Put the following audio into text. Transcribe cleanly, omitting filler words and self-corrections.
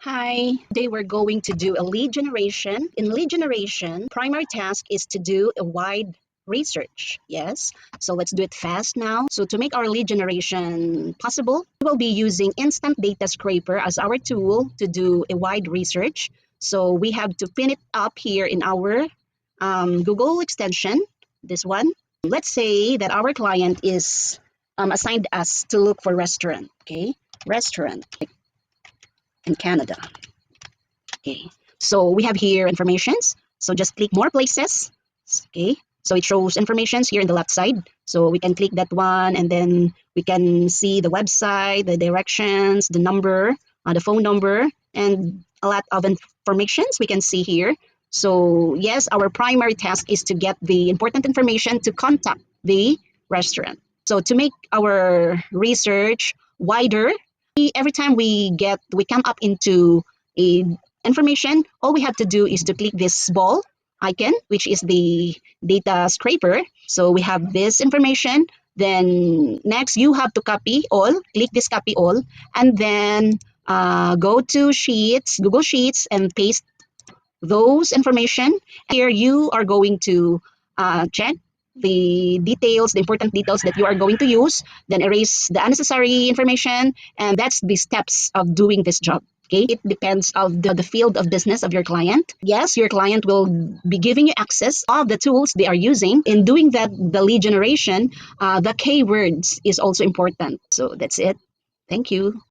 Hi, today we're going to do a lead generation. In lead generation, primary task is to do a wide research. Yes, so let's do it fast now. So to make our lead generation possible, we will be using Instant Data Scraper as our tool to do a wide research. So we have to pin it up here in our Google extension, this one. Let's say that our client is assigned us to look for restaurant, okay? Restaurant in Canada. Okay, so we have here informations. So just click more places. Okay, so it shows informations here in the left side. So we can click that one and then we can see the website, the directions, the number, the phone number, and a lot of informations we can see here. So yes, our primary task is to get the important information to contact the restaurant. So to make our research wider, every time we come up into a information, all we have to do is to click this ball icon, which is the data scraper. So we have this information. Then next, you have to copy all, click this copy all, and then go to Sheets, Google Sheets, and paste those information. Here you are going to check the details, the important details that you are going to use, then erase the unnecessary information, and that's the steps of doing this job. Okay, it depends of the field of business of your client. Yes, your client will be giving you access of the tools they are using. In doing that, the lead generation, the keywords is also important. So that's it. Thank you.